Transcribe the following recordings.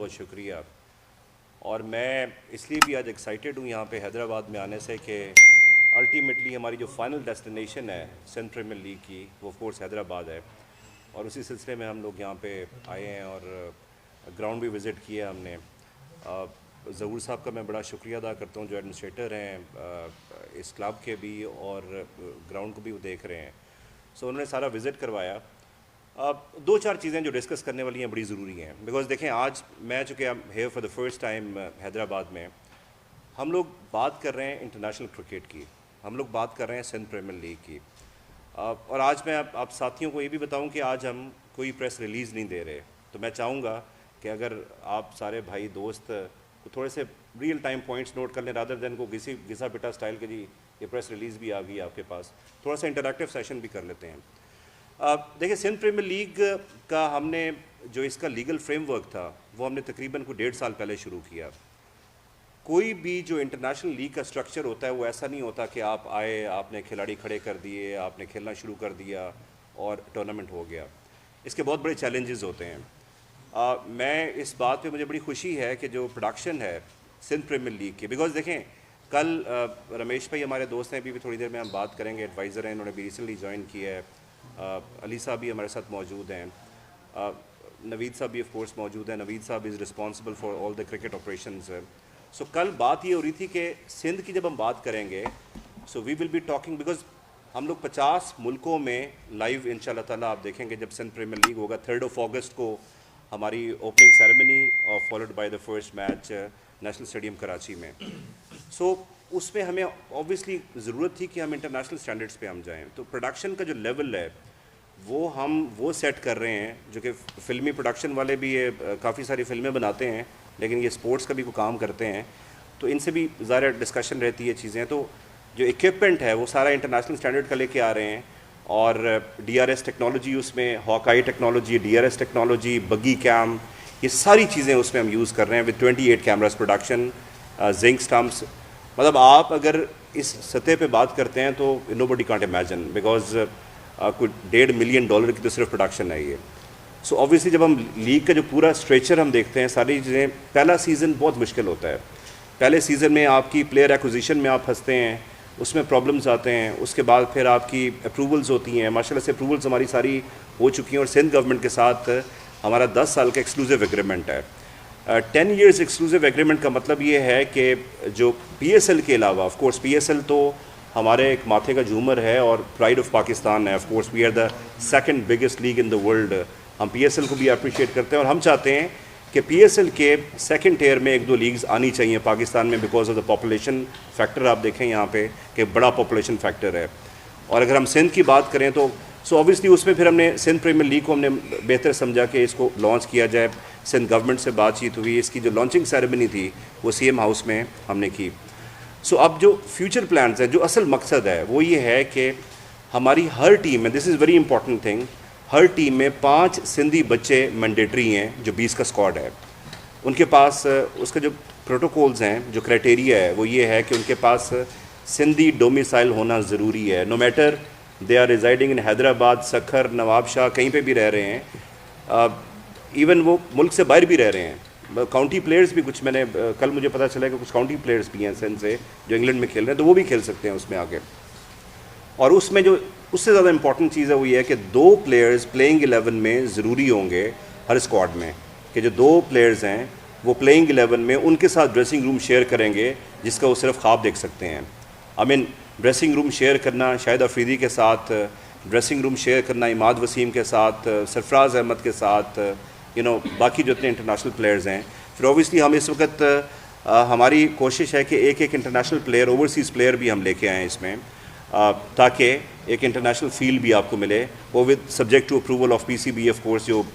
बहुत शुक्रिया। और मैं इसलिए भी आज एक्साइटेड हूँ यहाँ पे हैदराबाद में आने से कि अल्टीमेटली हमारी जो फाइनल डेस्टिनेशन है सिंध प्रीमियर लीग की वो ऑफ कोर्स हैदराबाद है। और उसी सिलसिले में हम लोग यहाँ पे आए हैं और ग्राउंड भी विज़िट किया हमने। ज़हूर साहब का मैं बड़ा शुक्रिया अदा करता हूँ जो एडमिनिस्ट्रेटर हैं इस क्लब के भी और ग्राउंड को भी वो देख रहे हैं। सो उन्होंने सारा विज़िट करवाया। अब दो चार चीज़ें जो डिस्कस करने वाली हैं बड़ी ज़रूरी हैं, बिकॉज़ देखें आज मैं चूँकि I am here for the first time Hyderabad में, हम लोग बात कर रहे हैं इंटरनेशनल क्रिकेट की, हम लोग बात कर रहे हैं सिंध प्रीमियर लीग की। और आज मैं आप साथियों को ये भी बताऊं कि आज हम कोई प्रेस रिलीज़ नहीं दे रहे। तो मैं चाहूँगा कि अगर आप सारे भाई दोस्त को थोड़े से रियल टाइम पॉइंट्स नोट कर लें रादर देन को घिसा पिटा स्टाइल के जी ये प्रेस रिलीज़ भी आ गई आपके पास, थोड़ा सा इंटरैक्टिव सेशन भी कर लेते हैं। देखिए सिंध प्रीमियर लीग का हमने जो इसका लीगल फ्रेमवर्क था वो हमने तकरीबन को 1.5 साल पहले शुरू किया। कोई भी जो इंटरनेशनल लीग का स्ट्रक्चर होता है वो ऐसा नहीं होता कि आप आए, आपने खिलाड़ी खड़े कर दिए, आपने खेलना शुरू कर दिया और टूर्नामेंट हो गया। इसके बहुत बड़े चैलेंजेस होते हैं। मैं इस बात पे मुझे बड़ी खुशी है कि जो प्रोडक्शन है सिंध प्रीमियर लीग की, बिकॉज देखें कल रमेश भाई हमारे दोस्त हैं, अभी भी थोड़ी देर में हम बात करेंगे, एडवाइज़र हैं, उन्होंने भी रिसेंटली ज्वाइन किया है। अली साहब भी हमारे साथ मौजूद हैं, नवीद साहब भी ऑफ कोर्स मौजूद हैं। नवीद साहब is responsible for all the cricket operations. So कल बात ये हो रही थी कि सिंध की जब हम बात करेंगे so we will be talking, because हम लोग 50 मुल्कों में लाइव इंशाल्लाह ताला आप देखेंगे जब सिंध प्रीमियर लीग होगा। 3 अगस्त को हमारी ओपनिंग सेरेमनी और followed by the first match national stadium Karachi में। सो उसमें हमें ऑब्वियसली ज़रूरत थी कि हम इंटरनेशनल स्टैंडर्ड्स पे हम जाएं। तो प्रोडक्शन का जो लेवल है वो सेट कर रहे हैं, जो कि फ़िल्मी प्रोडक्शन वाले भी ये काफ़ी सारी फ़िल्में बनाते हैं लेकिन ये स्पोर्ट्स का भी कोई काम करते हैं, तो इनसे भी ज़्यादा डिस्कशन रहती है चीज़ें। तो जो इक्विपमेंट है वो सारा इंटरनेशनल स्टैंडर्ड का लेके आ रहे हैं और DRS टेक्नोलॉजी, उसमें हॉकाई टेक्नोलॉजी, DRS टेक्नोलॉजी, बगी कैम, ये सारी चीज़ें उसमें हम यूज़ कर रहे हैं with 28 cameras production, zinc stumps. मतलब आप अगर इस सतह पे बात करते हैं तो नोबडी कांट इमेजिन, बिकॉज कोई $1.5 मिलियन की तो सिर्फ प्रोडक्शन है ये। सो ऑब्वियसली जब हम लीग का जो पूरा स्ट्रेचर हम देखते हैं, सारी चीज़ें, पहला सीज़न बहुत मुश्किल होता है। पहले सीज़न में आपकी प्लेयर एक्विजिशन में आप फंसते हैं, उसमें प्रॉब्लम्स आते हैं, उसके बाद फिर आपकी अप्रूवल्स होती हैं। माशाल्लाह से अप्रूवल्स हमारी सारी हो चुकी हैं और सिंध गवर्नमेंट के साथ हमारा 10 साल का एक्सक्लूसिव एग्रीमेंट है। 10 ईयर्स एक्सक्लूसिव एग्रीमेंट का मतलब ये है कि जो PSL के अलावा, ऑफ कोर्स PSL तो हमारे एक माथे का झूमर है और प्राइड ऑफ पाकिस्तान है। Of course we are the second biggest league in the world. हम PSL को भी अप्रिशिएट करते हैं और हम चाहते हैं कि PSL के सेकंड टियर में 1-2 लीग्स आनी चाहिए पाकिस्तान में, because of the population factor. आप देखें यहाँ पे कि बड़ा पॉपुलेशन फैक्टर है। और अगर हम सिंध की बात करें तो सो ऑब्वियसली उसमें फिर हमने सिंध प्रीमियर लीग को हमने बेहतर समझा कि इसको लॉन्च किया जाए। सिंध गवर्नमेंट से बातचीत हुई, इसकी जो लॉन्चिंग सेरेमनी थी वो CM हाउस में हमने की। सो अब जो फ्यूचर प्लान्स हैं, जो असल मकसद है वो ये है कि हमारी हर टीम में, this is very important thing, her team में 5 सिंधी बच्चे मैंडेटरी हैं जो 20 का स्क्वाड है। उनके पास उसका जो प्रोटोकॉल्स हैं, जो क्राइटेरिया है वो ये है कि उनके पास सिंधी डोमिसाइल होना ज़रूरी है। No matter they are residing in Hyderabad, Sukkur, Nawabshah, कहीं पे भी रह रहे हैं, इवन वो मुल्क से बाहर भी रह रहे हैं। काउंटी प्लेयर्स भी कुछ, मैंने कल मुझे पता चला कि कुछ काउंटी प्लेयर्स भी हैं सिंध से जो इंग्लैंड में खेल रहे हैं, तो वो भी खेल सकते हैं उसमें आगे। और उसमें जो उससे ज़्यादा इंपॉर्टेंट चीज़ है वो ये है कि 2 प्लेयर्स प्लेइंग 11 में ज़रूरी होंगे हर स्क्वाड में, कि जो 2 प्लेयर्स हैं वो प्लेइंग 11 में उनके साथ ड्रेसिंग रूम शेयर करेंगे, जिसका वो सिर्फ ख्वाब देख सकते हैं। I mean dressing room share करना शाहिद अफरीदी के साथ, ड्रेसिंग रूम शेयर करना इमाद वसीम के साथ, सरफराज अहमद के साथ, बाकी जो इतने इंटरनेशनल प्लेयर्स हैं। फिर ऑब्वियसली हम इस वक्त हमारी कोशिश है कि एक इंटरनेशनल प्लेयर, ओवरसीज़ प्लेयर भी हम लेके आएँ इसमें, ताकि एक इंटरनेशनल फील्ड भी आपको मिले, वो with subject to approval of PCB, of course जो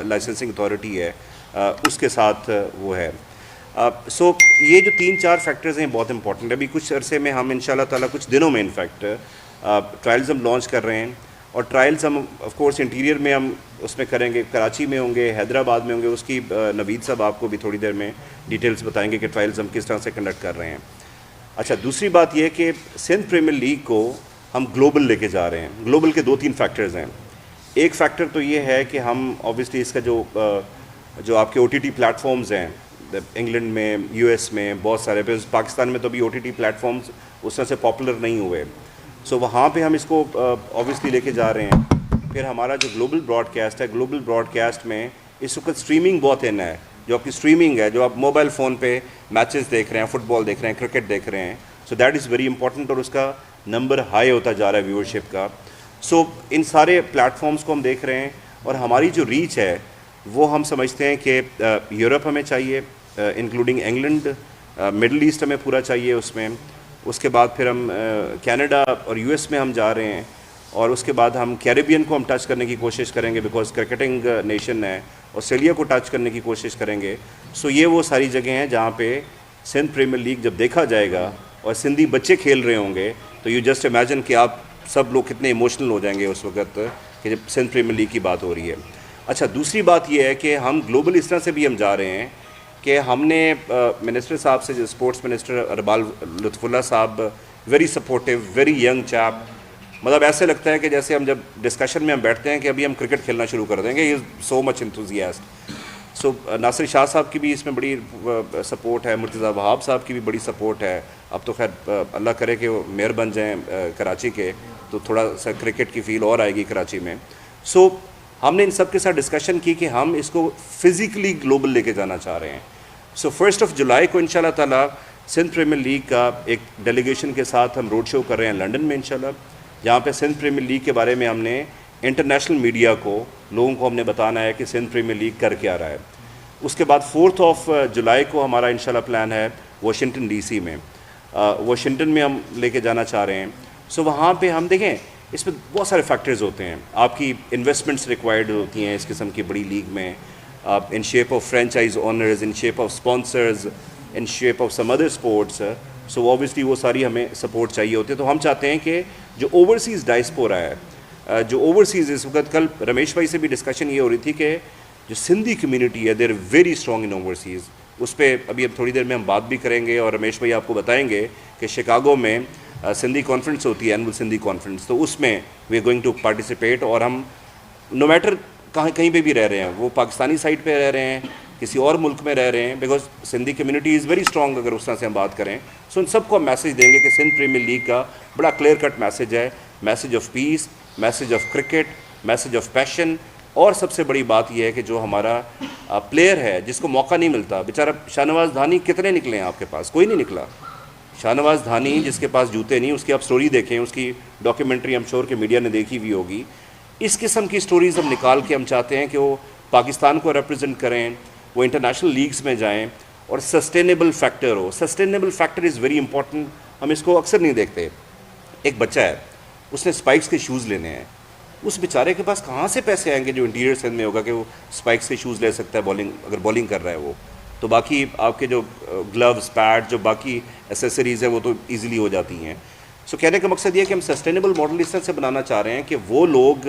लाइसेंसिंग अथॉरिटी है उसके साथ वो है। सो ये जो 3-4 फैक्टर्स हैं बहुत इंपॉर्टेंट है। अभी कुछ अरसे में हम इंशाल्लाह ताला, कुछ दिनों में इनफैक्ट ट्रायल्स हम लॉन्च कर रहे हैं और ट्रायल्स हम ऑफ कोर्स इंटीरियर में हम उसमें करेंगे, कराची में होंगे, हैदराबाद में होंगे। उसकी नवीद साहब आपको भी थोड़ी देर में डिटेल्स बताएंगे कि ट्रायल्स हम किस तरह से कंडक्ट कर रहे हैं। अच्छा, दूसरी बात यह कि सिंध प्रीमियर लीग को हम ग्लोबल लेके जा रहे हैं। ग्लोबल के 2-3 फैक्टर्स हैं। एक फैक्टर तो ये है कि हम ऑब्वियसली इसका जो जो आपके OTT प्लेटफॉर्म्स हैं इंग्लैंड में, US में बहुत सारे, पाकिस्तान में तो अभी OTT प्लेटफॉर्म्स उस तरह से पॉपुलर नहीं हुए। सो वहाँ पे हम इसको ऑब्वियसली लेके जा रहे हैं। फिर हमारा जो ग्लोबल ब्रॉडकास्ट है, ग्लोबल ब्रॉडकास्ट में इस वक्त स्ट्रीमिंग बहुत इन है। जो आपकी स्ट्रीमिंग है, जो आप मोबाइल फ़ोन पे मैचेस देख रहे हैं, फुटबॉल देख रहे हैं, क्रिकेट देख रहे हैं, so that is very important और उसका नंबर हाई होता जा रहा है व्यूअरशिप का। सो इन सारे प्लेटफॉर्म्स को हम देख रहे हैं और हमारी जो रीच है वो हम समझते हैं कि यूरोप हमें चाहिए, इंक्लूडिंग इंग्लैंड, मिडल ईस्ट हमें पूरा चाहिए उसमें। उसके बाद फिर हम कनाडा और US में हम जा रहे हैं और उसके बाद हम कैरेबियन को हम टच करने की कोशिश करेंगे बिकॉज क्रिकेटिंग नेशन है। ऑस्ट्रेलिया को टच करने की कोशिश करेंगे। सो ये वो सारी जगह हैं जहाँ पे सिंध प्रीमियर लीग जब देखा जाएगा और सिंधी बच्चे खेल रहे होंगे तो यू जस्ट इमेजिन कि आप सब लोग कितने इमोशनल हो जाएंगे उस वक्त कि जब सिंध प्रीमियर लीग की बात हो रही है। अच्छा, दूसरी बात ये है कि हम ग्लोबल इस तरह से भी हम जा रहे हैं कि हमने मिनिस्टर साहब से, जो स्पोर्ट्स मिनिस्टर अरबाल लुत्फुल्लाह साहब, very supportive, very young chap, मतलब ऐसे लगता है कि जैसे हम जब डिस्कशन में हम बैठते हैं कि अभी हम क्रिकेट खेलना शुरू कर देंगे। He is so much enthusiast. So Nasir Shah साहब की भी इसमें बड़ी सपोर्ट है, मुर्तज़ा वहाब साहब की भी बड़ी सपोर्ट है। अब तो खैर अल्लाह करे कि वो मेयर बन जाएं कराची के, तो थोड़ा सा क्रिकेट की फील और आएगी कराची में। सो हमने इन सब के साथ डिस्कशन की कि हम इसको फिज़िकली ग्लोबल लेके जाना चाह रहे हैं। सो 1 जुलाई को इंशाल्लाह ताला सिंध प्रीमियर लीग का एक डेलीगेशन के साथ हम रोड शो कर रहे हैं लंदन में इंशाल्लाह, जहाँ पे सिंध प्रीमियर लीग के बारे में हमने इंटरनेशनल मीडिया को, लोगों को हमने बताना है कि सिंध प्रीमियर लीग कर क्या रहा है। उसके बाद 4 जुलाई को हमारा इंशाल्लाह प्लान है वाशिंगटन DC में, वाशिंगटन में हम लेके जाना चाह रहे हैं। सो वहाँ पे हम देखें, इसमें बहुत सारे फैक्टर्स होते हैं। आपकी इन्वेस्टमेंट्स रिक्वायर्ड होती हैं इस किस्म की बड़ी लीग में, in shape of franchise owners, in shape of sponsors, in shape of some other sports. So obviously वो सारी हमें सपोर्ट चाहिए होती है। तो हम चाहते हैं कि जो ओवरसीज़ डायस्पोरा है, जो ओवरसीज़, इस वक्त कल रमेश भाई से भी डिस्कशन ये हो रही थी कि जो सिंधी कम्युनिटी है देर वेरी स्ट्रॉन्ग इन ओवरसीज़। उस पर अभी अब थोड़ी देर में हम बात भी करेंगे और रमेश भाई आपको बताएंगे कि शिकागो में सिंधी कॉन्फ्रेंस होती है, एनुअल सिंधी कॉन्फ्रेंस, तो उसमें we are going to participate. और हम नो मैटर कहीं पे भी रह रहे हैं, वो पाकिस्तानी साइड पे रह रहे हैं, किसी और मुल्क में रह रहे हैं, because Sindhi community is very strong अगर उस तरह से हम बात करें। सो उन सबको हम मैसेज देंगे कि सिंध प्रीमियर लीग का बड़ा क्लियर कट मैसेज है, message of peace, message of cricket, message of passion. और सबसे बड़ी बात यह है कि जो हमारा प्लेयर है जिसको मौका नहीं मिलता, बेचारा शाहनवाज धानी, कितने निकले हैं आपके पास? कोई नहीं निकला। शाहनवाज धानी जिसके पास जूते नहीं, उसकी आप स्टोरी देखें, उसकी डॉक्यूमेंट्री हम श्योर कि मीडिया ने देखी हुई होगी। इस किस्म की स्टोरीज़ हम निकाल के हम चाहते हैं कि वो पाकिस्तान को रिप्रेजेंट करें, वो इंटरनेशनल लीग्स में जाएं और सस्टेनेबल फैक्टर हो। Sustainable factor is very important. हम इसको अक्सर नहीं देखते। एक बच्चा है, उसने स्पाइक्स के शूज़ लेने हैं, उस बेचारे के पास कहाँ से पैसे आएंगे जो इंटीरियर सिंध में होगा कि वो स्पाइक्स के शूज़ ले सकता है बॉलिंग, अगर बॉलिंग कर रहा है वो। तो बाकी आपके जो ग्लव्स, पैड, जो बाकी एसेसरीज़ है वो तो ईज़िली हो जाती हैं। सो कहने का मकसद ये है कि हम सस्टेनेबल मॉडल इस तरह से बनाना चाह रहे हैं कि वो लोग,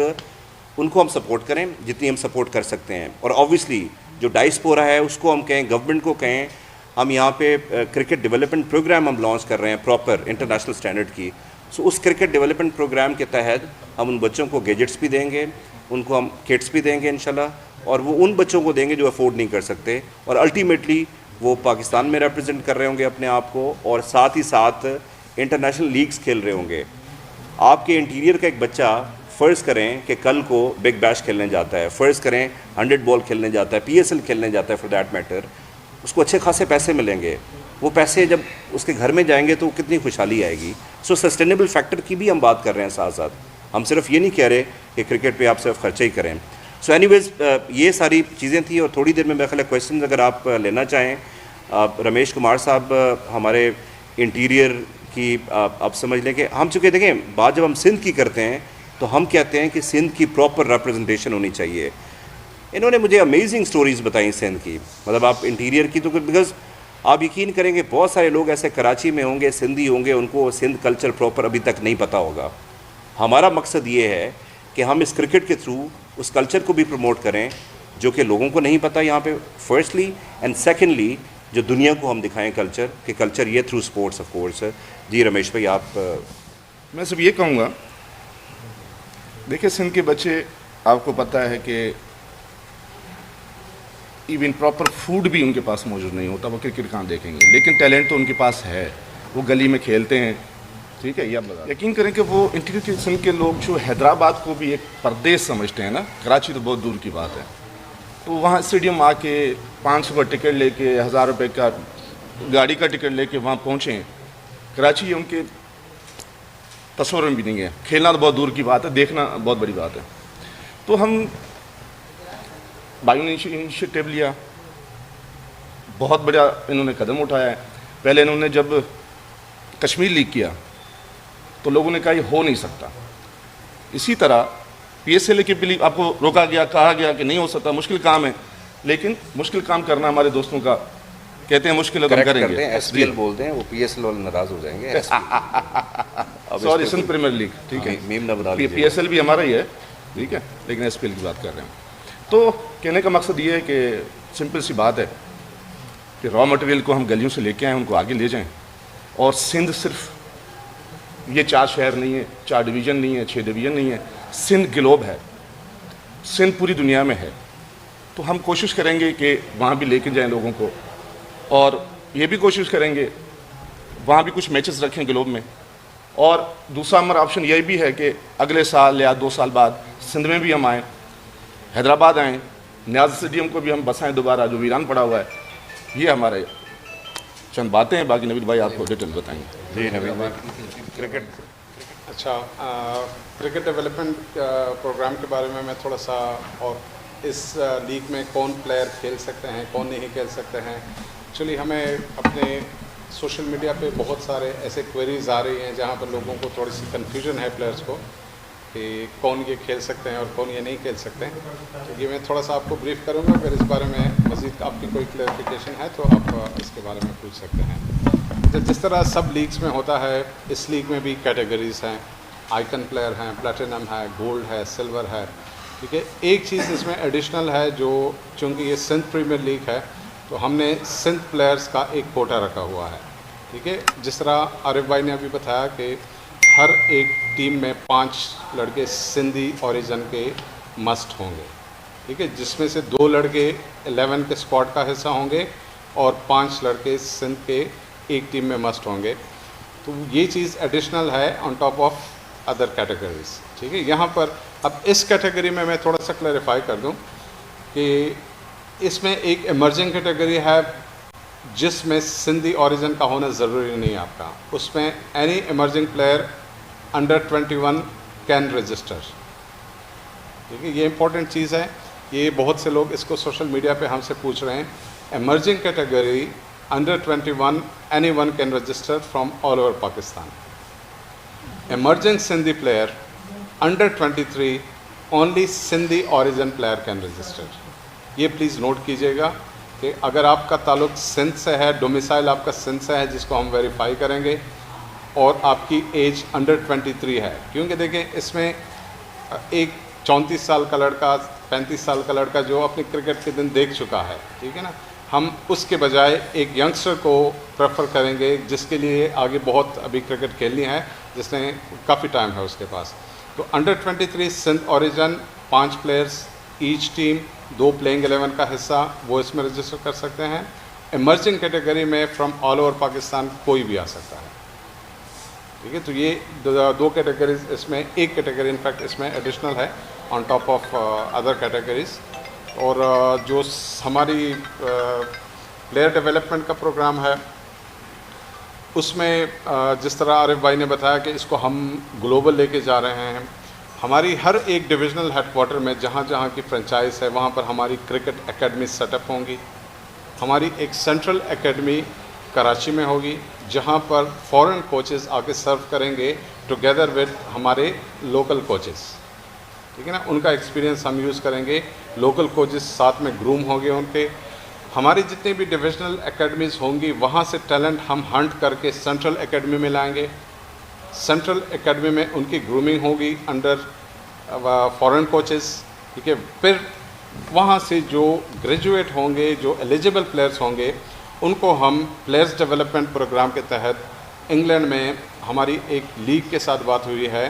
उनको हम सपोर्ट करें जितनी हम सपोर्ट कर सकते हैं। और ऑब्वियसली जो डायस्पोरा है उसको हम कहें, गवर्नमेंट को कहें, हम यहाँ पे क्रिकेट डेवलपमेंट प्रोग्राम हम लॉन्च कर रहे हैं प्रॉपर इंटरनेशनल स्टैंडर्ड की। सो उस क्रिकेट डेवलपमेंट प्रोग्राम के तहत हम उन बच्चों को गैजेट्स भी देंगे, उनको हम किट्स भी देंगे इंशाल्लाह, और वो उन बच्चों को देंगे जो अफोर्ड नहीं कर सकते। और अल्टीमेटली वो पाकिस्तान में रिप्रेजेंट कर रहे होंगे अपने आप को और साथ ही साथ इंटरनेशनल लीग्स खेल रहे होंगे। आपके इंटीरियर का एक बच्चा फ़र्ज़ करें कि कल को बिग बैश खेलने जाता है, फ़र्ज़ करें 100 बॉल खेलने जाता है, PSL खेलने जाता है फॉर दैट मैटर, उसको अच्छे खासे पैसे मिलेंगे। वो पैसे जब उसके घर में जाएंगे तो कितनी खुशहाली आएगी। सो सस्टेनेबल फैक्टर की भी हम बात कर रहे हैं साथ साथ। हम सिर्फ ये नहीं कह रहे कि क्रिकेट पे आप सिर्फ खर्चे ही करें। सो एनीवेज़ ये सारी चीज़ें थी और थोड़ी देर में मेरे ख्याल है क्वेश्चन अगर आप लेना चाहें। रमेश कुमार साहब हमारे इंटीरियर की आप समझ लें कि हम चूँकि देखें बात जब हम सिंध की करते हैं तो हम कहते हैं कि सिंध की प्रॉपर रिप्रेजेंटेशन होनी चाहिए। इन्होंने मुझे अमेजिंग स्टोरीज़ बताई सिंध की, मतलब आप इंटीरियर की, तो बिकॉज आप यकीन करेंगे बहुत सारे लोग ऐसे कराची में होंगे, सिंधी होंगे, उनको सिंध कल्चर प्रॉपर अभी तक नहीं पता होगा। हमारा मकसद ये है कि हम इस क्रिकेट के थ्रू उस कल्चर को भी प्रमोट करें जो कि लोगों को नहीं पता यहाँ पे, फर्स्टली, एंड सेकेंडली जो दुनिया को हम दिखाएं कल्चर, कि कल्चर ये थ्रू स्पोर्ट्स ऑफ कोर्स। जी रमेश भाई आप। मैं सब ये कहूँगा, देखिए सिंध के बच्चे, आपको पता है कि इवन प्रॉपर फूड भी उनके पास मौजूद नहीं होता, वो क्रिकेट कहाँ देखेंगे। लेकिन टैलेंट तो उनके पास है, वो गली में खेलते हैं, ठीक है। यकीन करें कि वो इंटीरियर किस्म के लोग जो हैदराबाद को भी एक परदेश समझते हैं ना, कराची तो बहुत दूर की बात है, तो वहाँ स्टेडियम आके 500 का टिकट लेके 1000 रुपये का गाड़ी का टिकट लेके वहाँ पहुँचे। कराची उनके तस्वर में भी नहीं है। खेलना तो बहुत दूर की बात है, देखना बहुत बड़ी बात है। तो हम भाइयों ने इनिशिएटिव लिया, बहुत बड़ा इन्होंने कदम उठाया है। पहले इन्होंने जब कश्मीर लीग किया तो लोगों ने कहा ये हो नहीं सकता। इसी तरह PSL के लिए आपको रोका गया, कहा गया कि नहीं हो सकता, मुश्किल काम है। लेकिन मुश्किल काम करना हमारे दोस्तों का, कहते हैं मुश्किल है तो हम करेंगे। SPL बोलते हैं, वो PSL वाले नाराज हो जाएंगे। सॉरी, सिंध प्रीमियर लीग, ठीक है, मीम ना बना लीजिए। PSL भी हमारा ही है, ठीक है, लेकिन SPL की बात कर रहे हैं। तो कहने का मकसद ये है कि सिंपल सी बात है कि रॉ मटेरियल को हम गलियों से लेके आएँ, उनको आगे ले जाएं। और सिंध सिर्फ ये 4 शहर नहीं है, 4 डिवीज़न नहीं है, 6 डिवीज़न नहीं है, सिंध ग्लोब है, सिंध पूरी दुनिया में है। तो हम कोशिश करेंगे कि वहाँ भी लेके जाएं लोगों को, और ये भी कोशिश करेंगे वहाँ भी कुछ मैचेस रखें ग्लोब में। और दूसरा हमारा ऑप्शन यही भी है कि अगले साल या 2 साल बाद सिंध में भी हम आएँ, हैदराबाद आएँ, न्याज स्टेडियम को भी हम बसाएँ दोबारा, जो वीरान पड़ा हुआ है। ये हमारे चंद बातें हैं, बाकी नवीद भाई आपको डिटेल बताएंगे। जी नवीद भाई, क्रिकेट क्रिकेट डेवलपमेंट प्रोग्राम के बारे में मैं थोड़ा सा, और इस लीग में कौन प्लेयर खेल सकते हैं, कौन नहीं खेल सकते हैं। एक्चुअली हमें अपने सोशल मीडिया पे बहुत सारे ऐसे क्वेरीज आ रही हैं जहाँ पर लोगों को थोड़ी सी कन्फ्यूजन है प्लेयर्स को कि कौन ये खेल सकते हैं और कौन ये नहीं खेल सकते हैं। तो ये मैं थोड़ा सा आपको ब्रीफ करूँगा, अगर इस बारे में मज़ीद आपकी कोई क्लैरिफिकेशन है तो आप इसके बारे में पूछ सकते हैं। तो जिस तरह सब लीग्स में होता है, इस लीग में भी कैटेगरीज हैं, आइकन प्लेयर हैं, प्लेटिनम है, गोल्ड है, सिल्वर है, ठीक है। एक चीज़ इसमें एडिशनल है, जो चूँकि ये सिंध प्रीमियर लीग है तो हमने सिंध प्लेयर्स का एक कोटा रखा हुआ है, ठीक है। जिस तरह आरिफ भाई ने अभी बताया कि हर एक टीम में 5 लड़के सिंधी ओरिजिन के मस्ट होंगे, ठीक है, जिसमें से 2 लड़के 11 के स्क्वाड का हिस्सा होंगे और 5 लड़के सिंध के एक टीम में मस्ट होंगे। तो ये चीज़ एडिशनल है on top of other categories, ठीक है। यहाँ पर अब इस कैटेगरी में मैं थोड़ा सा क्लैरिफाई कर दूँ कि इसमें एक इमर्जिंग कैटेगरी है जिसमें सिंधी ओरिजिन का होना ज़रूरी नहीं है आपका। उसमें any emerging player under 21 can register, ठीक है। ये इंपॉर्टेंट चीज़ है, ये बहुत से लोग इसको सोशल मीडिया पे हमसे पूछ रहे हैं। Emerging category under 21 any one can register from all over Pakistan. Emerging Sindhi player under 23 only Sindhi origin player can register. ये प्लीज़ नोट कीजिएगा कि अगर आपका ताल्लुक सिंध से है, डोमिसाइल आपका सिंध से है, जिसको हम वेरीफाई करेंगे, और आपकी एज अंडर 23 है, क्योंकि देखें इसमें एक 34 साल का लड़का, 35 साल का लड़का जो अपने क्रिकेट के दिन देख चुका है, ठीक है ना, हम उसके बजाय एक यंगस्टर को प्रेफर करेंगे जिसके लिए आगे बहुत अभी क्रिकेट खेलनी है, जिसने काफ़ी टाइम है उसके पास। तो under 23 Sindh origin 5 players each team, 2 playing 11 का हिस्सा, वो इसमें रजिस्टर कर सकते हैं। इमर्जिंग कैटेगरी में फ्रॉम ऑल ओवर पाकिस्तान कोई भी आ सकता है, ठीक है। तो ये 2 कैटेगरीज इसमें, एक कैटेगरी इनफैक्ट इसमें एडिशनल है on top of other categories. और जो हमारी प्लेयर डेवलपमेंट का प्रोग्राम है उसमें जिस तरह आरिफ भाई ने बताया कि इसको हम ग्लोबल लेके जा रहे हैं। हमारी हर एक डिविजनल हेडक्वार्टर में जहाँ जहाँ की फ्रेंचाइज है वहाँ पर हमारी क्रिकेट एकेडमी सेटअप होंगी। हमारी एक सेंट्रल एकेडमी कराची में होगी जहाँ पर फॉरेन कोचेस आके सर्व करेंगे टुगेदर विद हमारे लोकल कोचेस, ठीक है ना। उनका एक्सपीरियंस हम यूज़ करेंगे, लोकल कोचेस साथ में ग्रूम होंगे उनके। हमारी जितनी भी डिविजनल एकेडमीज़ होंगी वहाँ से टैलेंट हम हंट करके सेंट्रल एकेडमी में लाएंगे। सेंट्रल एकेडमी में उनकी ग्रूमिंग होगी अंडर फॉरेन कोचेस, ठीक है। फिर वहाँ से जो ग्रेजुएट होंगे, जो एलिजिबल प्लेयर्स होंगे, उनको हम प्लेयर्स डेवलपमेंट प्रोग्राम के तहत इंग्लैंड में हमारी एक लीग के साथ बात हुई है।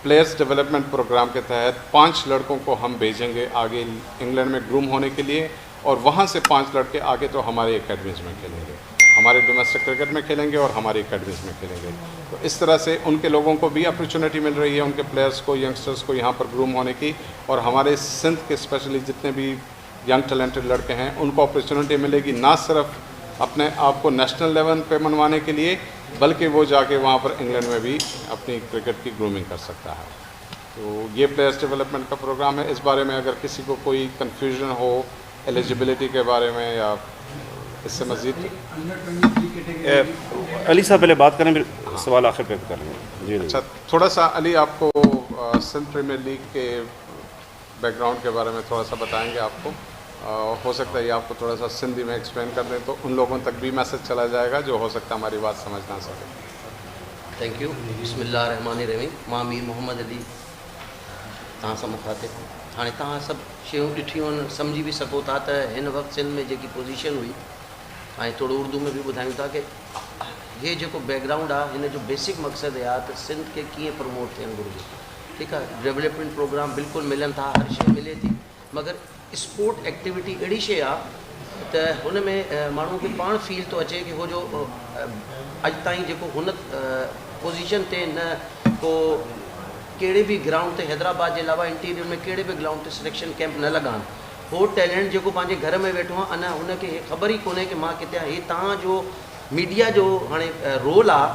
प्लेयर्स डेवलपमेंट प्रोग्राम के तहत 5 लड़कों को हम भेजेंगे आगे इंग्लैंड में ग्रूम होने के लिए, और वहाँ से 5 लड़के आगे तो हमारे एकेडमीज़ में खेलेंगे, हमारे डोमेस्टिक क्रिकेट में खेलेंगे और हमारी एकेडमीज़ में खेलेंगे। तो इस तरह से उनके लोगों को भी अपॉर्चुनिटी मिल रही है, उनके प्लेयर्स को, यंगस्टर्स को यहाँ पर ग्रूम होने की, और हमारे सिंध के स्पेशली जितने भी यंग टैलेंटेड लड़के हैं उनको अपॉर्चुनिटी मिलेगी, ना सिर्फ अपने आप को नेशनल लेवल पे मनवाने के लिए, बल्कि वो जाके वहाँ पर इंग्लैंड में भी अपनी क्रिकेट की ग्रूमिंग कर सकता है। तो ये प्लेयर्स डेवलपमेंट का प्रोग्राम है। इस बारे में अगर किसी को कोई कन्फ्यूजन हो एलिजिबिलिटी के बारे में या इससे मज़ीद, अली साहब पहले बात करें, फिर सवाल आखिर पे कर लेंगे। जी अच्छा, थोड़ा सा अली आपको सिंध प्रीमियर लीग के बैकग्राउंड के बारे में थोड़ा सा बताएंगे आपको। हो सकता है ये आपको थोड़ा सा सिंधी में एक्सप्लेन कर दें तो उन लोगों तक भी मैसेज चला जाएगा जो हो सकता है हमारी बात समझ ना सके। Thank you. बिस्मिल्लाहिर्रहमानिर्रहीम। मां मीर मोहम्मद अली तव्हां सां मुखातिब। हाणे तव्हां सभु शयूं ॾिठियूं आहिनि, सम्झी बि सघो था त हिन वक़्तु सिंध में जेकी पोजीशन हुई, ऐं थोरो उर्दू में बि ॿुधायूं था कि हे जेको बैकग्राउंड आहे हिन जो बेसिक मक़सदु इहा त सिंध खे कीअं प्रमोट थियणु घुरिजे। ठीकु आहे, डेवलपमेंट प्रोग्राम बिल्कुलु मिलनि था, हर शइ मिले थी, मगर स्पोर्ट एक्टिविटी अहिड़ी शइ आहे त हुन में माण्हू खे पाण फील थो अचे कि हो जो अॼु ताईं जेको हुन पोजीशन ते न को कहिड़े बि ग्राउंड ते, हैदराबाद जे अलावा इंटीरियर में कहिड़े बि ग्राउंड ते सिलेक्शन कैंप न लॻा आहिनि। हो टैलेंट जेको पंहिंजे घर में वेठो आहे, अञा हुनखे हे ख़बर ई कोन्हे कि मां किथे आहियां। हे तव्हांजो मीडिया जो हाणे रोल आहे,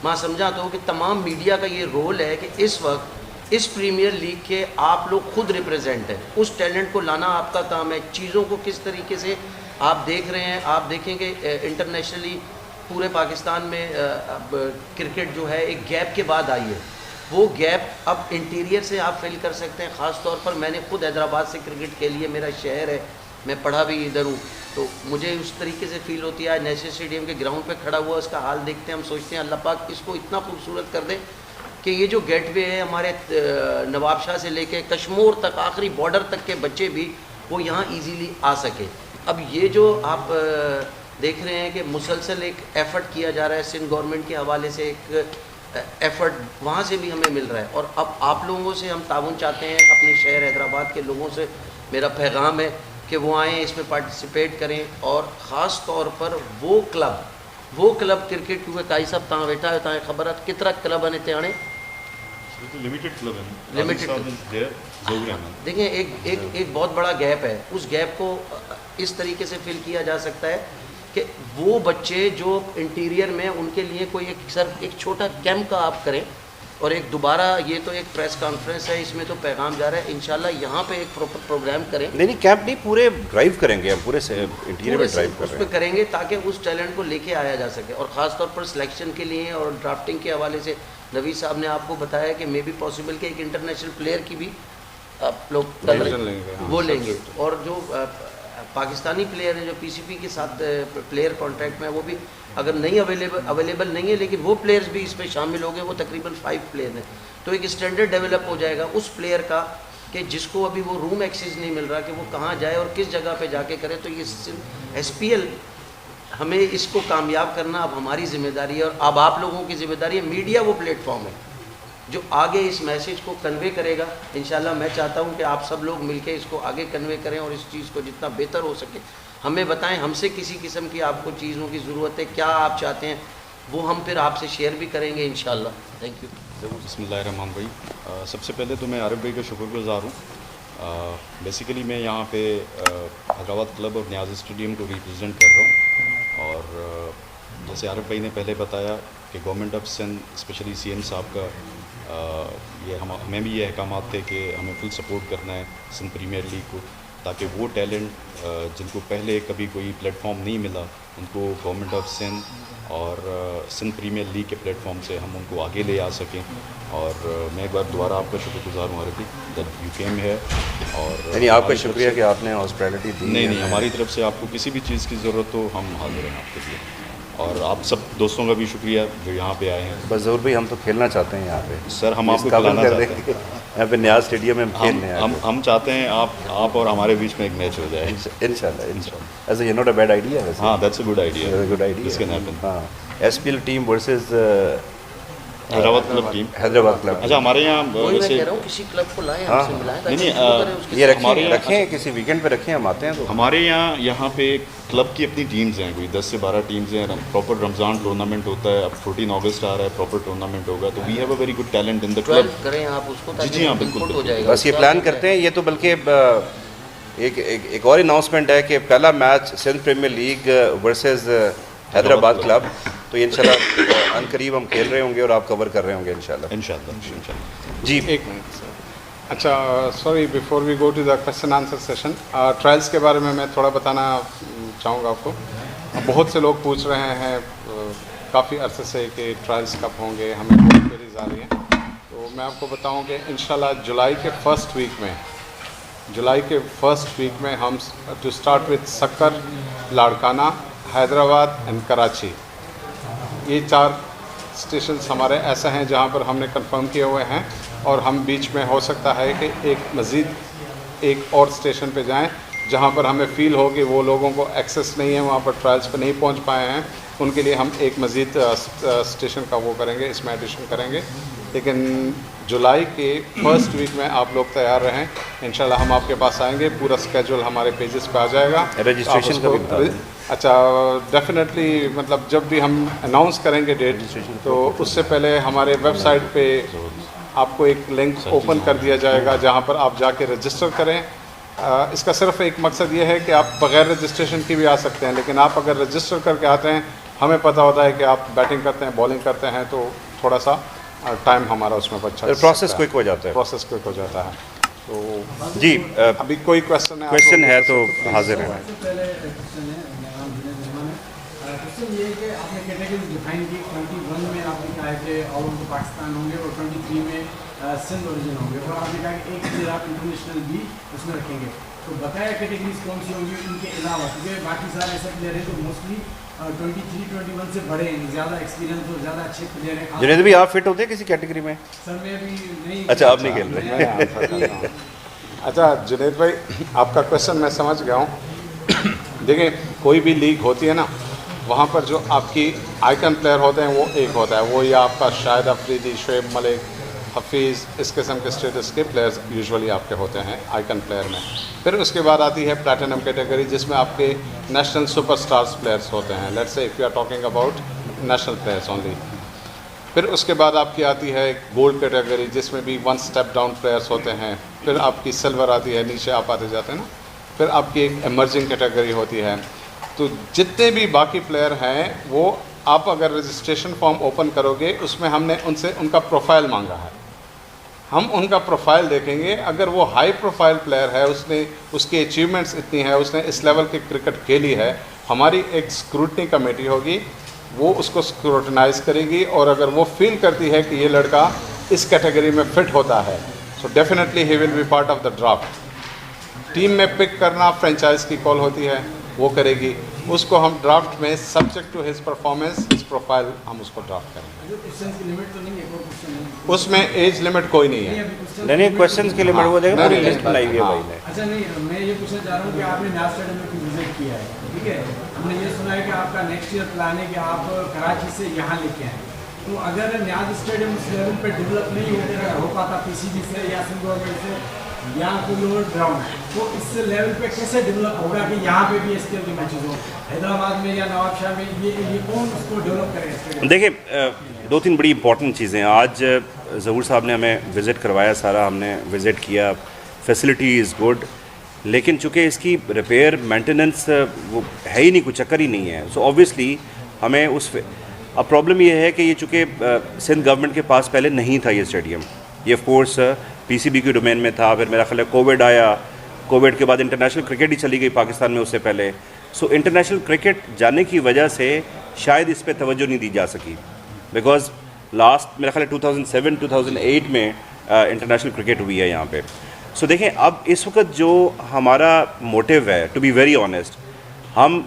मां सम्झा थो कि तमाम मीडिया का ये रोल है कि इस वक्त इस प्रीमियर लीग के आप लोग खुद रिप्रेजेंट हैं, उस टैलेंट को लाना आपका काम है। चीज़ों को किस तरीके से आप देख रहे हैं, आप देखेंगे इंटरनेशनली पूरे पाकिस्तान में अब क्रिकेट जो है एक गैप के बाद आई है, वो गैप अब इंटीरियर से आप फिल कर सकते हैं। ख़ास तौर पर मैंने खुद हैदराबाद से क्रिकेट के लिए, मेरा शहर है, मैं पढ़ा भी इधर हूँ, तो मुझे उस तरीके से फील होती है। नेशनल स्टेडियम के ग्राउंड पे खड़ा हुआ उसका हाल देखते हैं, हम सोचते हैं अल्लाह पाक इसको इतना खूबसूरत कर दे कि ये जो गेटवे है हमारे नवाबशाह से लेके कश्मीर तक, आखिरी बॉर्डर तक के बच्चे भी वो यहाँ ईजीली आ सके। अब ये जो आप देख रहे हैं कि मुसलसल एक एफ़र्ट किया जा रहा है सिंध गवर्नमेंट के हवाले से, एक एफ़र्ट वहाँ से भी हमें मिल रहा है, और अब आप लोगों से हम ताउन चाहते हैं। अपने शहर हैदराबाद के लोगों से मेरा पैगाम है कि वो आएँ, इसमें पार्टिसिपेट करें, और ख़ास तौर पर वो क्लब क्रिकेट, क्योंकि काई साहब तव्हां वेठा आहियो, तव्हांखे ख़बर आहे केतिरा क्लब आहिनि हिते हाणे, लिमिटेड क्लब है, लिमिटेड। देखिए एक बहुत बड़ा गैप है, उस गैप को इस तरीके से फिल किया जा सकता है कि वो बच्चे जो इंटीरियर में, उनके लिए कोई एक छोटा कैंप का आप करें, और एक दोबारा ये तो एक प्रेस कॉन्फ्रेंस है, इसमें तो पैगाम जा रहा है, इंशाल्लाह यहाँ पे एक प्रॉपर प्रोग्राम करें। नहीं कैंप नहीं, पूरे ड्राइव करेंगे हम, पूरे से इंटीरियर में ड्राइव उस पर करेंगे ताकि उस टैलेंट को लेके आया जा सके। और ख़ास तौर पर सिलेक्शन के लिए और ड्राफ्टिंग के हवाले से नवीद साहब ने आपको बताया कि मे बी पॉसिबल कि एक इंटरनेशनल प्लेयर की भी आप लोग वो लेंगे, और जो पाकिस्तानी प्लेयर हैं जो पीसीपी के साथ प्लेयर कॉन्ट्रैक्ट में, वो भी अगर नहीं अवेलेबल नहीं है, लेकिन वो प्लेयर्स भी इसमें शामिल हो गए, वो तकरीबन 5 प्लेयर हैं। तो एक स्टैंडर्ड डेवलप हो जाएगा उस प्लेयर का कि जिसको अभी वो रूम एक्सेस नहीं मिल रहा कि वो कहाँ जाए और किस जगह पे जाके करे। तो ये एसपीएल, हमें इसको कामयाब करना अब हमारी जिम्मेदारी है, और अब आप लोगों की जिम्मेदारी है। मीडिया वो प्लेटफॉर्म है जो आगे इस मैसेज को कन्वे करेगा। इंशाल्लाह मैं चाहता हूं कि आप सब लोग मिलकर इसको आगे कन्वे करें, और इस चीज़ को जितना बेहतर हो सके हमें बताएं। हमसे किसी किस्म की आपको चीज़ों की ज़रूरत है, क्या आप चाहते हैं, वो हम फिर आपसे शेयर भी करेंगे इंशाल्लाह। Thank you. बिस्मिल्लाहिर्रहमान भाई, सबसे पहले तो मैं आरिफ भाई का शुक्रगुजार हूँ। बेसिकली मैं यहाँ पे हैदराबाद क्लब और न्याज स्टेडियम को रिप्रेजेंट कर रहा हूँ, और जैसे आरिफ भाई ने पहले बताया कि government of Sindh, specially CM साहब का ये हमें भी ये अहकामात थे कि हमें फुल सपोर्ट करना है सिंध प्रीमियर लीग को, ताकि वो टैलेंट जिनको पहले कभी कोई प्लेटफॉर्म नहीं मिला, उनको गवर्नमेंट ऑफ सिंध और सिंध प्रीमियर लीग के प्लेटफॉर्म से हम उनको आगे ले आ सकें। और मैं एक बार दोबारा आपका शुक्रगुजार हूँ आरिफ दैट यू केम है, और यानी आपका शुक्रिया कि आपने हॉस्पिटैलिटी दी। नहीं, हमारी तरफ से आपको किसी भी चीज़ की ज़रूरत हो हम हाजिर हैं आपके लिए, और आप सब दोस्तों का भी शुक्रिया जो यहाँ पे आए हैं। बस ज़रूर भाई, हम तो खेलना चाहते हैं यहाँ पे सर, हम आपको खिलाना चाहते हैं यहाँ पे न्याज स्टेडियम में खेलने हैं। हम चाहते हैं आप और हमारे बीच में एक मैच हो जाए इंशाल्लाह। ऐसे ये नॉट अ बैड आइडिया है। हाँ, that's a good idea, good idea. This can happen. हाँ, SPL team versus Hyderabad club team. Hyderabad club. अच्छा, हमारे यहाँ वही मैं वैसे कह रहा हूँ किसी क्लब को लाएं, हाँ। हमसे मिलाएं, नहीं, ताकि शुरू करें उसके ये साथ। हमारे यहाँ- रखें किसी वीकेंड पे रखें, हम आते हैं तो। हमारे यहाँ पे क्लब की अपनी टीम्स हैं, कोई 10 से 12 टीम्स हैं। प्रॉपर रमज़ान टूर्नामेंट होता है, अब 14 अगस्त आ रहा है, प्रॉपर टूर्नामेंट होगा, तो we have a very good talent in the 12 club. करें आप उसको, जी, ताकि हाँ, बिल्कुल, इनपुट हो बिल्कुल। जाएगा। बस ये प्लान करते हैं। ये तो बल्कि एक और अनाउंसमेंट है कि पहला match Sindh premier league versus Hyderabad club, तो ये इंशाल्लाह अनकरीब हम खेल रहे होंगे और आप कवर कर रहे होंगे इंशाल्लाह। इंशाल्लाह। जी, एक मिनट सर। अच्छा, sorry, before we go to the question answer session, trials के बारे में मैं थोड़ा बताना चाहूँगा आपको। बहुत से लोग पूछ रहे हैं काफ़ी अरसे से कि ट्रायल्स कब होंगे, हमें बहुत क्वेरीज आ रही हैं। तो मैं आपको बताऊं कि इंशाल्लाह जुलाई के फर्स्ट वीक में हम to start with Sukkur, Larkana, Hyderabad and Karachi, ये 4 स्टेशन हमारे ऐसे हैं जहां पर हमने कंफर्म किए हुए हैं। और हम बीच में हो सकता है कि एक और स्टेशन पे जाएं जहां पर हमें फ़ील हो कि वो लोगों को एक्सेस नहीं है, वहां पर ट्रायल्स पे नहीं पहुंच पाए हैं, उनके लिए हम एक मज़ीद स्टेशन का वो करेंगे, इसमें एडिशन करेंगे। लेकिन जुलाई के फर्स्ट वीक में आप लोग तैयार रहें, इंशाल्लाह हम आपके पास आएंगे। पूरा स्केड्यूल हमारे पेजेस पे आ जाएगा। रजिस्ट्रेशन का भी बता दें। अच्छा, डेफिनेटली, मतलब जब भी हम अनाउंस करेंगे डेट, तो उससे पहले हमारे वेबसाइट पे आपको एक लिंक ओपन कर दिया जाएगा जहां पर आप जाके रजिस्टर करें। इसका सिर्फ एक मकसद ये है कि आप बग़ैर रजिस्ट्रेशन की भी आ सकते हैं, लेकिन आप अगर रजिस्टर करके आते हैं, हमें पता होता है कि आप बैटिंग करते हैं, बॉलिंग करते हैं, तो थोड़ा सा टाइम हमारा उसमें बचा, प्रोसेस क्विक हो जाता है। प्रोसेस क्विक हो जाता है। तो जी, अभी कोई क्वेश्चन है? क्वेश्चन है तो हाजिर है। क्वेश्चन ये है कि आपने कैटेगरी डिफाइन की, 21 में आपने कहा है कि ऑल ओवर पाकिस्तान होंगे और 23 में सिंध ओरिजिन होंगे, और आपने कहा कि एक प्लेयर आप इंटरनेशनल भी उसमें रखेंगे। तो बताया कैटेगरीज कौन सी होंगी इनके अलावा, क्योंकि बाकी सारे ऐसे प्लेयर हैं जो मोस्टली 23-21 से बड़े हैं, ज़्यादा एक्सपीरियंस और ज़्यादा अच्छे प्लेयर हैं। जुनेद भी आप फिट होते हैं किसी कैटेगरी में? सर मैं भी नहीं। अच्छा, आप नहीं खेल रहे। मैं आंसर करता हूं। अच्छा जुनेद भाई, आपका क्वेश्चन मैं समझ गया हूँ। देखिए, कोई भी लीग होती है ना, वहाँ पर जो आपकी आइकन प्लेयर होते हैं वो एक होता है, वो या आपका शाहिद अफरीदी, शोएब मलिक, हफीज़, इस किस्म के स्टेटस के प्लेयर्स यूजुअली आपके होते हैं आइकन प्लेयर में। फिर उसके बाद आती है प्लैटिनम कैटेगरी, जिसमें आपके नेशनल सुपरस्टार्स प्लेयर्स होते हैं। Let's say if you are talking about national players only. फिर उसके बाद आपकी आती है गोल्ड कैटेगरी, जिसमें भी 1 स्टेप डाउन प्लेयर्स होते हैं। फिर आपकी सिल्वर आती है, नीचे आप आते जाते हैं ना। फिर आपकी एक एमर्जिंग कैटेगरी होती है। तो जितने भी बाकी प्लेयर हैं, वो आप अगर रजिस्ट्रेशन फॉर्म ओपन करोगे, उसमें हमने उनसे उनका प्रोफाइल मांगा है। हम उनका प्रोफाइल देखेंगे, अगर वो हाई प्रोफाइल प्लेयर है, उसकी अचीवमेंट्स इतनी है, उसने इस लेवल की क्रिकेट खेली है, हमारी एक स्क्रूटनी कमेटी होगी, वो उसको स्क्रूटनाइज करेगी, और अगर वो फील करती है कि ये लड़का इस कैटेगरी में फिट होता है, so definitely he will be part of the draft. Team में पिक करना फ्रेंचाइज की कॉल होती है, वो करेगी। उसको हम ड्राफ्ट में subject to his performance, his profile, हम उसको ड्राफ्ट करेंगे। उसमें एज लिमिट कोई नहीं है। नहीं, क्वेश्चंस के लिए मैं वो देखा, पूरी लिस्ट बनाई हुई है भाई ने। अच्छा, नहीं, मैं ये पूछना चाह रहा हूँ कि आपने न्याज स्टेडियम में विजिट किया है, ठीक है? हमने ये सुना है कि आपका नेक्स्ट ईयर प्लान है कि आप कराची से यहाँ लेके आएँ। तो अगर न्याज स्टेडियम उस लेवल पर डेवलप नहीं हो पाता पीसीबी से या सिंध गवर्नमेंट से या कोई और ग्राउंड, तो इस लेवल पे कैसे डेवलप होगा कि यहाँ पे भी एसकेएल के मैचेस हो, हैदराबाद में या नवाबशाह में? ये कौन उसको डेवलप करेगा? देखिए, 2-3 बड़ी इंपॉर्टेंट चीज़ें। आज ज़हूर साहब ने हमें विज़िट करवाया, सारा हमने विज़िट किया, फैसिलिटी इज़ गुड, लेकिन चूँकि इसकी रिपेयर मेंटेनेंस वो है ही नहीं, कुछ चक्कर ही नहीं है। सो ऑब्वियसली हमें अब प्रॉब्लम ये है कि ये चूँकि सिंध गवर्नमेंट के पास पहले नहीं था ये स्टेडियम, ये ऑफ कोर्स पीसीबी के डोमेन में था। फिर मेरा ख्याल है कोविड आया, कोविड के बाद इंटरनेशनल क्रिकेट ही चली गई पाकिस्तान में उससे पहले। सो इंटरनेशनल क्रिकेट जाने की वजह से शायद इस पर तवज्जो नहीं दी जा सकी, बिकॉज लास्ट मेरा ख्याल है 2007-2008 में इंटरनेशनल क्रिकेट हुई है यहाँ पे। सो देखें, अब इस वक्त जो हमारा मोटिव है, to be very honest,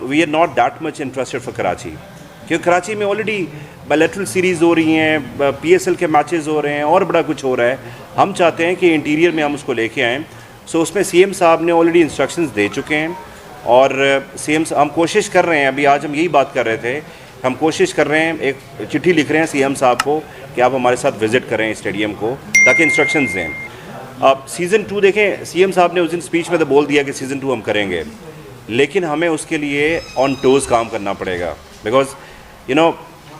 we are not that much interested for Karachi, क्योंकि कराची में ऑलरेडी बायलैटरल सीरीज़ हो रही हैं, पीएसएल के मैचेस हो रहे हैं और बड़ा कुछ हो रहा है। हम चाहते हैं कि इंटीरियर में हम उसको लेके आएँ। सो उसमें सीएम साहब ने ऑलरेडी इंस्ट्रक्शंस दे चुके हैं, और सीएम हम कोशिश कर रहे हैं, अभी आज हम यही बात कर रहे थे हम कोशिश कर रहे हैं, एक चिट्ठी लिख रहे हैं सीएम साहब को कि आप हमारे साथ विज़िट करें स्टेडियम को ताकि इंस्ट्रक्शंस दें। अब सीज़न 2 देखें, सीएम साहब ने उस दिन स्पीच में तो बोल दिया कि सीज़न 2 हम करेंगे, लेकिन हमें उसके लिए ऑन टोज़ काम करना पड़ेगा, बिकॉज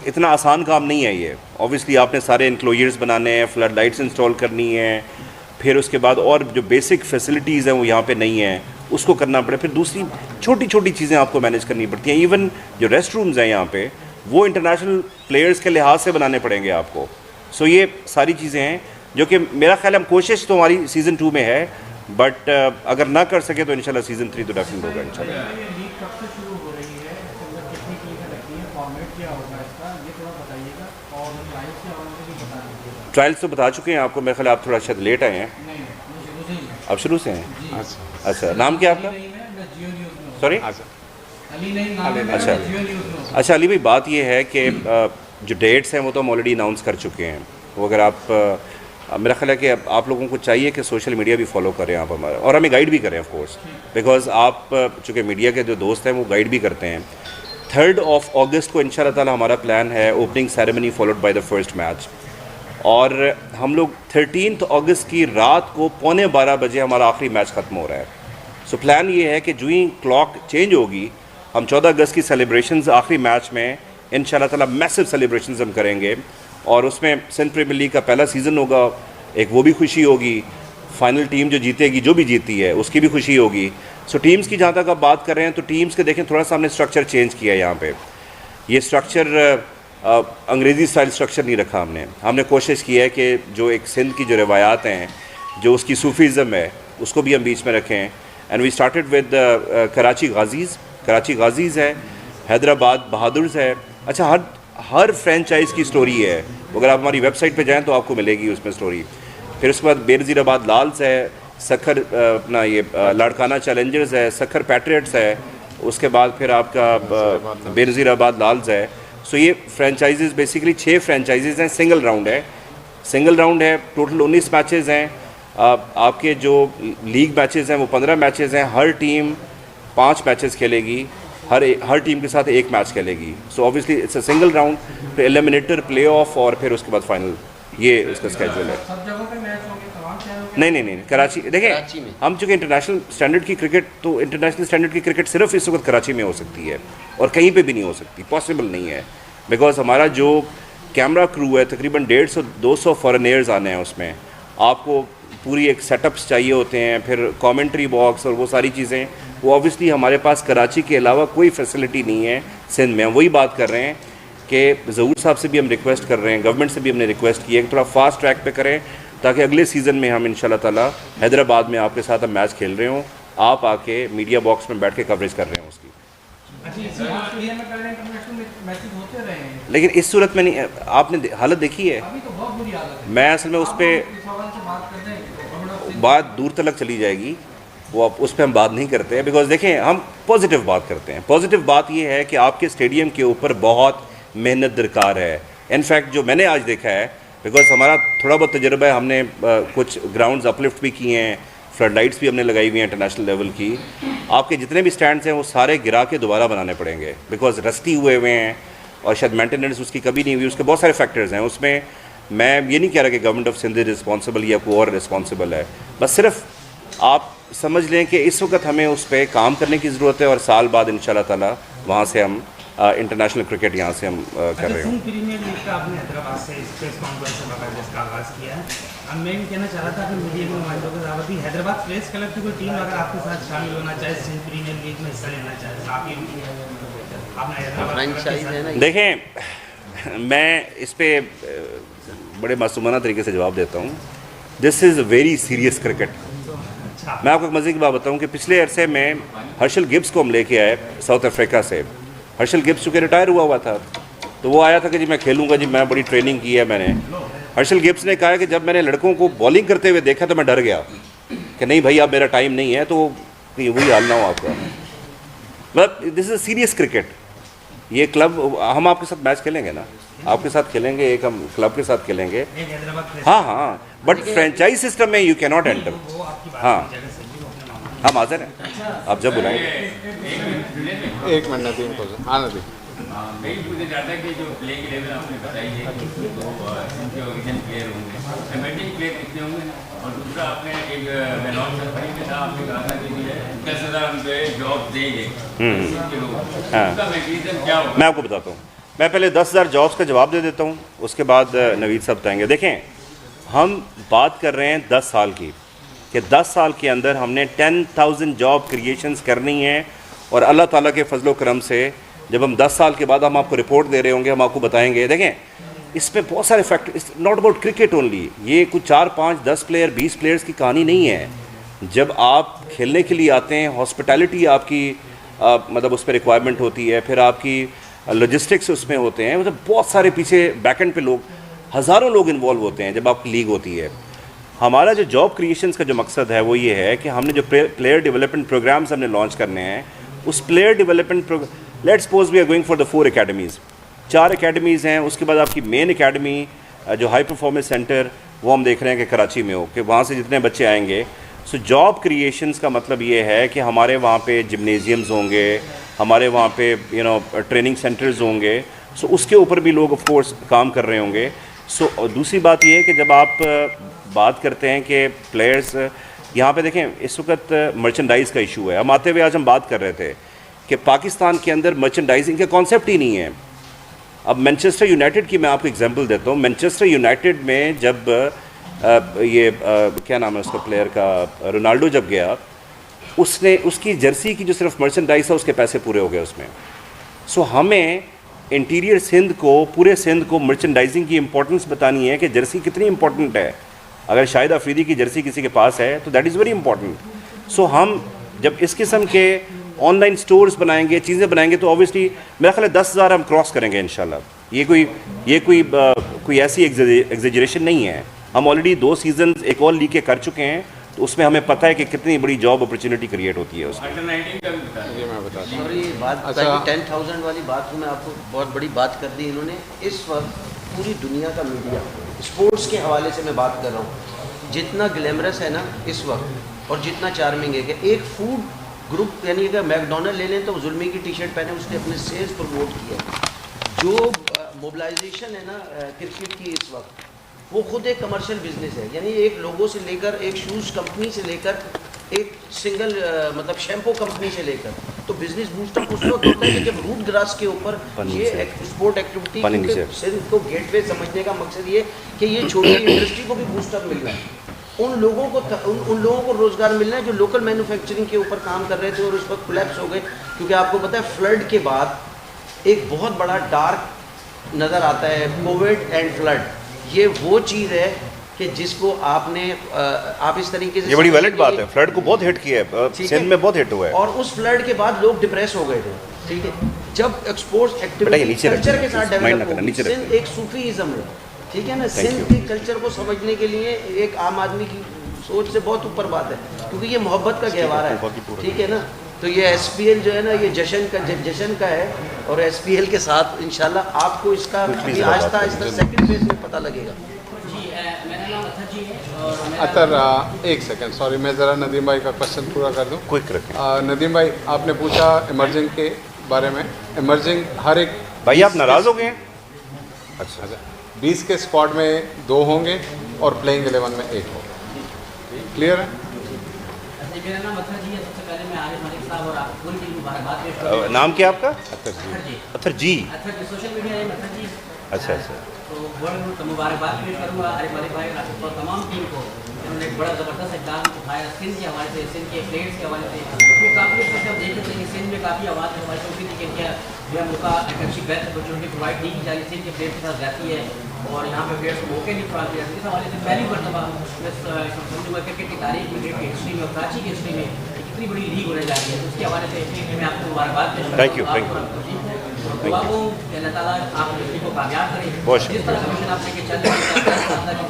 इतना आसान काम नहीं है ये। ऑब्वियसली आपने सारे इंक्लोजर्स बनाने हैं, फ्लड लाइट्स इंस्टॉल करनी है, फिर उसके बाद और जो बेसिक फैसिलिटीज़ हैं वो यहाँ पे नहीं है, उसको करना पड़े। फिर दूसरी छोटी छोटी चीज़ें आपको मैनेज करनी पड़ती हैं। इवन जो रेस्ट रूम्स हैं यहाँ पे वो इंटरनेशनल प्लेयर्स के लिहाज से बनाने पड़ेंगे आपको। सो ये सारी चीज़ें हैं जो कि मेरा ख्याल है, हम कोशिश तो हमारी सीज़न 2 में है, बट अगर ना कर सके तो इंशाल्लाह सीज़न 3 तो डेफिनेट होगा इंशाल्लाह। ट्रायल्स तो बता चुके हैं आपको, मेरे ख्याल आप थोड़ा शायद लेट आए हैं। अब शुरू से हैं? अच्छा, नाम क्या आपका? सॉरी, अच्छा अली भाई, बात ये है कि जो डेट्स हैं वो तो हम ऑलरेडी अनाउंस कर चुके हैं। वो अगर आप मेरा ख्याल है कि आप लोगों को चाहिए कि सोशल मीडिया भी फॉलो करें आप हमारा, और हमें गाइड भी करें ऑफ कोर्स, बिकॉज आप चूँकि मीडिया के जो दोस्त हैं वो गाइड भी करते हैं। 3 अगस्त को इंशाल्लाह ताला हमारा प्लान है opening ceremony followed by the first match, और हम लोग 13 अगस्त की रात को 11:15 बजे हमारा आखिरी मैच ख़त्म हो रहा है। सो प्लान ये है कि जो ही क्लॉक चेंज होगी, हम 14 अगस्त की सेलिब्रेशंस आखिरी मैच में इंशाल्लाह ताला मैसिव सेलिब्रेशंस हम करेंगे, और उसमें सिंध प्रीमियर लीग का पहला सीज़न होगा, एक वो भी खुशी होगी, फाइनल टीम जो जीतेगी, जो भी जीती है उसकी भी खुशी होगी। सो टीम्स की जहाँ तक आप बात कर रहे हैं तो टीम्स के देखें थोड़ा सा हमने स्ट्रक्चर चेंज किया है यहाँ पे। ये स्ट्रक्चर अंग्रेज़ी स्टाइल स्ट्रक्चर नहीं रखा हमने कोशिश की है कि जो एक सिंध की जो रवायात हैं, जो उसकी सूफीज़म है, उसको भी हम बीच में रखें। And we started with Karachi Ghazis है, हैदराबाद बहादुर्स है। अच्छा, हर फ्रेंचाइज़ की स्टोरी है, अगर आप हमारी वेबसाइट पे जाएं तो आपको मिलेगी उसमें स्टोरी। फिर उसके बाद बेनज़ीराबाद लाल्स है, सखर अपना ये लाड़काना चैलेंजर्स है, सखर पैट्रियट्स है, उसके बाद फिर आपका बेनज़ीराबाद लाल्स है। सो ये फ्रेंचाइजेज़ बेसिकली 6 फ्रेंचाइजेज़ हैं। सिंगल राउंड है, टोटल 19 मैचेस हैं। आपके जो लीग मैचेस हैं वो 15 मैचेस हैं। हर टीम 5 मैचेस खेलेगी, हर टीम के साथ 1 मैच खेलेगी। So obviously it's a single round, फिर एलिमिनेटर, प्ले ऑफ, और फिर उसके बाद फाइनल। ये उसका स्केड्यूल है। सब जगहों पे मैच होंगे, तमाम शहरों पे? नहीं, कराची देखें, हम चूँकि इंटरनेशनल स्टैंडर्ड की क्रिकेट सिर्फ इस वक्त कराची में हो सकती है और कहीं पे भी नहीं हो सकती, पॉसिबल नहीं है। बिकॉज हमारा जो कैमरा क्रू है तकरीबन 150-200 फॉरेनर्स आने हैं, उसमें आपको पूरी एक सेटअप्स चाहिए होते हैं, फिर कमेंट्री बॉक्स और वो सारी चीज़ें, वो ऑब्वियसली हमारे पास कराची के अलावा कोई फैसिलिटी नहीं है सिंध में। हम वही बात कर रहे हैं कि ज़हूर साहब से भी हम रिक्वेस्ट कर रहे हैं, गवर्नमेंट से भी हमने रिक्वेस्ट की है कि थोड़ा फास्ट ट्रैक पे करें, ताकि अगले सीज़न में हम इंशाल्लाह ताला हैदराबाद में आपके साथ हम मैच खेल रहे हों, आप आके मीडिया बॉक्स में बैठ के कवरेज कर रहे हैं उसकी। लेकिन इस सूरत में नहीं, आपने हालत देखी है, अभी तो बहुत बुरी हालत है। मैं असल में उस पर बात दूर तक चली जाएगी, वो उस पर हम बात नहीं करते हैं। बिकॉज देखें, हम पॉजिटिव बात करते हैं। पॉजिटिव बात ये है कि आपके स्टेडियम के ऊपर बहुत मेहनत दरकार है। इनफैक्ट जो मैंने आज देखा है, बिकॉज हमारा थोड़ा बहुत तजुर्बा है, हमने कुछ ग्राउंड्स अपलिफ्ट भी किए हैं, फ्लड लाइट्स भी हमने लगाई हुई हैं इंटरनेशनल लेवल की। आपके जितने भी स्टैंड्स हैं वो सारे गिरा के दोबारा बनाने पड़ेंगे, बिकॉज रस्टी हुए हैं और शायद मेंटेनेंस उसकी कभी नहीं हुई। उसके बहुत सारे फैक्टर्स हैं उसमें। मैं ये नहीं कह रहा कि गवर्नमेंट ऑफ सिंध रिस्पॉन्सिबल या कोई और रिस्पॉन्सिबल है, बस सिर्फ आप समझ लें कि इस वक्त हमें उस पर काम करने की ज़रूरत है, और साल बाद इंशाल्लाह ताला वहाँ से हम इंटरनेशनल क्रिकेट यहाँ से हम कर रहे हैं। प्रीमियर लीग का आपने हैदराबाद से प्रेस कॉन्फ्रेंस में बगैर जिसका आगाज़ किया है, अब मैं ये कहना चाह रहा था कि मीडिया के नुमाइंदों के साथ भी हैदराबाद प्रेस क्लब की कोई टीम अगर आपके साथ शामिल होना चाहे, सिंध प्रीमियर लीग में हिस्सा लेना चाहे, तो आपने हैदराबाद देखें, मैं इस पर बड़े मासूमाना तरीके से जवाब देता हूँ। This is very serious cricket. मैं आपको एक मज़े की बात बताऊँ कि पिछले अरसे में हर्षल गिब्स को हम लेके आए साउथ अफ्रीका से। हर्षल गिब्स चूँकि रिटायर हुआ था, तो वो आया था कि जी मैं खेलूँगा, जी मैं बड़ी ट्रेनिंग की है मैंने। हर्षल गिब्स ने कहा कि जब मैंने लड़कों को बॉलिंग करते हुए देखा तो मैं डर गया कि नहीं भाई अब मेरा टाइम नहीं है, तो वही हाल ना हो आपका। मतलब दिस इज़ सीरियस क्रिकेट। ये क्लब, हम आपके साथ मैच खेलेंगे ना, आपके साथ खेलेंगे, एक हम क्लब के साथ खेलेंगे। हाँ, बट फ्रेंचाइज सिस्टम में यू कैन नॉट एंटर। हाँ, हम हाजिर हैं, आप जब बुलाएंगे। एक मिनट नदीम को आना दी। मैं ये पूछना चाहता कि जो प्लेइंग 11 आपने बताई है कि तो इनके ओरिजिनल प्लेयर होंगे, एमर्जिंग प्लेयर कितने होंगे, और दूसरा आपने एक बैनॉन कंपनी में था, आपने कहा था कि 10,000 हम जो है जॉब देंगे के लोग, उसका मैकेनिज्म क्या होगा? मैं आपको बताता हूँ। मैं पहले 10,000 जॉब्स का जवाब दे देता हूँ, उसके बाद नवीद साहब बताएंगे। देखें, हम बात कर रहे हैं 10 साल की, कि 10 साल के अंदर हमने 10,000 जॉब क्रिएशंस करनी है, और अल्लाह ताला के फजलो करम से जब हम 10 साल के बाद हम आपको रिपोर्ट दे रहे होंगे, हम आपको बताएंगे। देखें, इसमें बहुत सारे factor, it's not about cricket only. ये कुछ 4, 5, 10 प्लेयर, 20 प्लेयर्स की कहानी नहीं है। जब आप खेलने के लिए आते हैं, हॉस्पिटैलिटी आपकी मतलब उस पर रिक्वायरमेंट होती है, फिर आपकी लॉजिस्टिक्स उसमें होते हैं, मतलब बहुत सारे पीछे बैकएंड पे लोग, हज़ारों लोग इन्वॉल्व होते हैं जब आपकी लीग होती है। हमारा जो जॉब क्रिएशंस का जो मकसद है वो ये है कि हमने जो प्लेयर डेवलपमेंट प्रोग्राम्स हमने लॉन्च करने हैं, उस player development let's suppose we are going for the 4 academies, 4 academies हैं। उसके बाद आपकी मेन अकेडमी जो हाई परफॉर्मेंस सेंटर, वो हम देख रहे हैं कि कराची में हो, कि वहाँ से जितने बच्चे आएंगे। सो जॉब क्रिएशंस का मतलब ये है कि हमारे वहाँ पे जिम्नेजियम्स होंगे, हमारे वहाँ पे ट्रेनिंग सेंटर्स होंगे। सो उसके ऊपर भी लोग ऑफ कोर्स काम कर रहे होंगे। सो दूसरी बात ये है कि जब आप बात करते हैं कि प्लेयर्स यहाँ पे देखें, इस वक्त मर्चेंडाइज़ का इशू है। हम आते हुए आज हम बात कर रहे थे कि पाकिस्तान के अंदर मर्चेंडाइजिंग का कॉन्सेप्ट ही नहीं है। अब मैनचेस्टर यूनाइटेड की मैं आपको एग्जांपल देता हूँ। मैनचेस्टर यूनाइटेड में जब क्या नाम है उसका प्लेयर का, रोनाल्डो जब गया, उसने उसकी जर्सी की जो सिर्फ मर्चेंडाइज था उसके पैसे पूरे हो गए उसमें। सो हमें इंटीरियर सिंध को, पूरे सिंध को मर्चेंडाइजिंग की इंपॉर्टेंस बतानी है कि जर्सी कितनी इंपॉर्टेंट है। अगर शाहिद अफरीदी की जर्सी किसी के पास है तो दैट इज़ वेरी इंपॉर्टेंट। सो हम जब इस किस्म के ऑनलाइन स्टोर्स बनाएंगे, चीज़ें बनाएंगे, तो ऑब्वियसली मेरा ख्याल है 10,000 हम क्रॉस करेंगे इंशाल्लाह। ये कोई ऐसी एग्जेजरेशन नहीं है। हम ऑलरेडी 2 सीजन एक और लीग के कर चुके हैं, तो उसमें हमें पता है कि कितनी बड़ी जॉब अपॉर्चुनिटी क्रिएट होती है उसमें। ये मैं बताता हूँ। और ये बात अच्छा। 10,000 वाली बात में आपको बहुत बड़ी बात कर दी इन्होंने। इस वक्त पूरी दुनिया का मीडिया, स्पोर्ट्स के हवाले से मैं बात कर रहा हूँ, जितना ग्लैमरस है ना इस वक्त, और जितना चार्मिंग है कि एक फूड ग्रुप, यानी अगर मैकडोनल्ड ले लें तो जुल्मी की टी शर्ट पहने उसने अपने सेल्स प्रमोट किया। जो मोबिलाइजेशन है ना क्रिकेट की इस वक्त, वो खुद एक कमर्शियल बिजनेस है। यानी एक लोगों से लेकर, एक शूज़ कंपनी से लेकर, एक सिंगल मतलब शैम्पू कंपनी से लेकर, तो बिजनेस बूस्टअप उस वक्त होता है कि जब रूट ग्रास के ऊपर ये स्पोर्ट एक्टिविटी सिर्फ को गेटवे समझने का मकसद ये कि ये छोटी इंडस्ट्री को भी बूस्टअप मिल रहा है, उन लोगों को रोज़गार मिल रहा है जो लोकल मैन्युफैक्चरिंग के ऊपर काम कर रहे थे और उस वक्त कोलैप्स हो गए। क्योंकि आपको पता है फ्लड के बाद एक बहुत बड़ा डार्क नज़र आता है, कोविड एंड फ्लड। ये वो चीज़ है कि जिसको आपने आप इस तरीके से, ये बड़ी वैलिड बात है। फ्लड को बहुत हिट किया है, सिंध में बहुत हिट हुआ है, और उस फ्लड के बाद लोग डिप्रेस हो गए थे। ठीक है, जब एक्सपोर्ट्स एक्टिविटी कल्चर के साथ डेवलप हो, सिंध एक सूफीज़म है, ठीक है ना। सिंध के कल्चर को समझने के लिए एक आम आदमी की सोच से बहुत ऊपर बात है, क्योंकि ये मोहब्बत का गहवारा है, ठीक है ना। तो ये SPL जो है ना, ये जश्न का है, और SPL के साथ इंशाल्लाह आपको इसका आहिस्ता आहिस्ता सेकंड फेज में पता लगेगा। मेरा नाम अतर जी है और अतर, एक सेकंड, सॉरी, मैं ज़रा नदीम भाई का क्वेश्चन पूरा कर दूं। क्विक रखें। नदीम भाई, आपने पूछा इमर्जिंग के बारे में। इमर्जिंग हर एक भाई आप नाराज़ हो गए हैं? अच्छा, 20 के स्क्वाड में 2 होंगे और प्लेइंग 11 में 1 होगा। क्लियर है? मेरा नाम अतर जी है। सबसे पहले मैं आरिफ मलिक साहब और आपको पूरी टीम मुबारकबाद पेश करता हूं। नाम क्या आपका? अतर जी। अतर जी। अतर जी, सोशल मीडिया है अतर जी। अच्छा अच्छा। तो बहुत मुबारकबाद पेश करूँगा आरिफ मलिक भाई और तमाम टीम को। उन्होंने एक बड़ा ज़बरदस्त इक़दाम उठाया सिंध के हवाले से, सिंध के प्लेयर्स के हवाले से। तो काफ़ी अच्छा हम देख रहे थे कि सिंध में काफ़ी आवाज़ हमारी होती थी कि क्या यह मौका एक अच्छी बेस्ट अपॉर्चुनिटी प्रोवाइड नहीं की जा रही, सिंध के प्लेयर्स के साथ जाती है और यहाँ पे प्लेयर्स को मौके नहीं प्रोवाइड किया। इस हवाले से पहली मरतबा मैं समझूंगा क्रिकेट की तारीख में, क्रिकेट की हिस्ट्री में और कराची की हिस्ट्री में कितनी बड़ी लीग होने जा रही है। उसके हवाले से मैं आपको मुबारकबाद पेश करता हूं। Thank you. दुआ को अल्लाह ताला आप इसी को कामयाब करे। जिस तरह का मिशन आपने के चल रहा है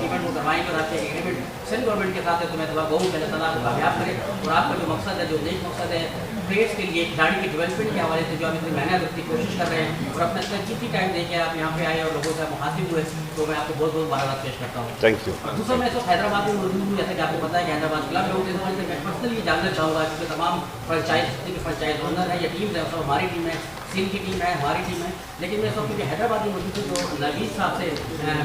इवेंट को करवाएंगे और आपके एग्रीमेंट सेंट्रल गवर्नमेंट के साथ है, तो मैं दुआ कहूँ कि अल्लाह ताला आपको कामयाब करे और आपका जो मकसद है, जो नेक मकसद है प्लेयर्स के लिए, खिलाड़ी के डेवलपमेंट के हवाले से जो आप इतनी मेहनत रखती कोशिश कर रहे हैं और अपना इतना कितनी टाइम देके आप यहाँ पे आए और लोगों से मुखातिब हुए, तो तो मैं आपको बहुत बहुत मुबारकबाद पेश करता हूँ। Thank you. और दूसरा मैं इस वक्त हैदराबाद में मौजूद हूँ, जैसे कि आपको पता है कि हैदराबाद क्लब है, उनके हवाले से मैं पर्सनली ये जानना चाहूँगा क्योंकि तमाम फ्रेंचाइज ओनर है या टीम्स है, सब हमारी टीम है, सिंध की टीम है, हमारी टीम है, लेकिन मैं इस वक्त क्योंकि हैदराबाद में मौजूद हूँ तो नवीद साहब से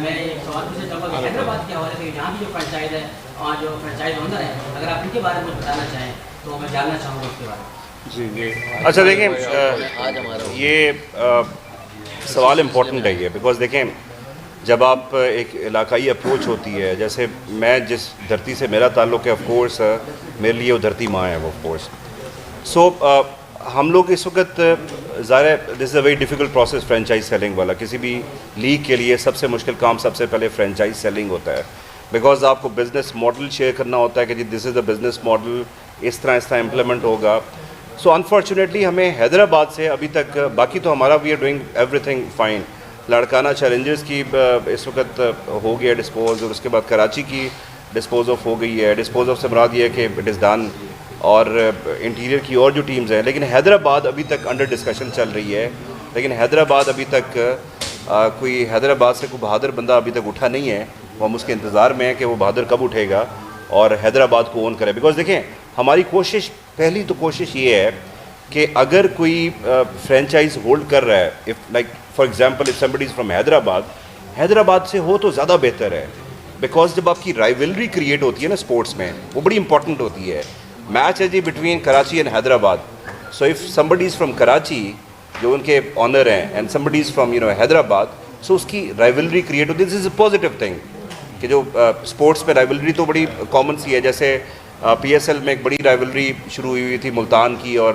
मैं एक सवाल पूछना चाहूँगा कि हैदराबाद के हवाले से जहाँ भी जो फ्रेंचाइज है और जो फ्रेंचाइज ओनर है, अगर आप इनके बारे में कुछ बताना चाहें तो मैं जानना चाहूँगा उसके बारे में। अच्छा देखें, ये सवाल इम्पोर्टेंट है ये, बिकॉज देखें जब आप एक इलाकाई अप्रोच होती है, जैसे मैं जिस धरती से मेरा ताल्लुक़ है, ऑफ कोर्स मेरे लिए वो धरती माँ है वो, ऑफ कोर्स। सो हम लोग इस वक्त ज़ाहिर this is a very difficult process franchise selling वाला। किसी भी लीग के लिए सबसे मुश्किल काम सबसे पहले फ्रेंचाइज सेलिंग होता है, बिकॉज आपको बिज़नेस मॉडल शेयर करना होता है कि जी this is the business model, इस तरह इम्प्लीमेंट होगा। सो अनफॉर्चुनेटली हमें हैदराबाद से अभी तक, बाकी तो हमारा we are doing everything fine. Larkana challengers की इस वक्त हो गया डिस्पोज, और उसके बाद कराची की डिस्पोज ऑफ हो गई है। डिस्पोज ऑफ से मुराद ये है कि इट इज़ डन, और इंटीरियर की और जो टीम्स हैं, लेकिन हैदराबाद अभी तक अंडर डिस्कशन चल रही है। लेकिन हैदराबाद अभी तक कोई हैदराबाद से कोई बहादुर बंदा अभी तक उठा नहीं है। हम उसके इंतज़ार में हैं कि वो बहादुर कब उठेगा और हैदराबाद को ओन करे। बिकॉज देखें हमारी कोशिश, पहली तो कोशिश ये है कि अगर कोई फ्रेंचाइज होल्ड कर रहा है, if like for example if somebody is from Hyderabad से हो तो ज़्यादा बेहतर है। बिकॉज जब आपकी राइवलरी क्रिएट होती है ना स्पोर्ट्स में, वो बड़ी इंपॉर्टेंट होती है। मैच है जी between Karachi and Hyderabad, so if somebody is from Karachi जो उनके ऑनर हैं and somebody is from Hyderabad, so उसकी राइवलरी क्रिएट होती है। This is a positive thing कि जो स्पोर्ट्स में राइवलरी तो बड़ी कॉमन सी है। जैसे PSL में एक बड़ी राइवलरी शुरू हुई थी मुल्तान की और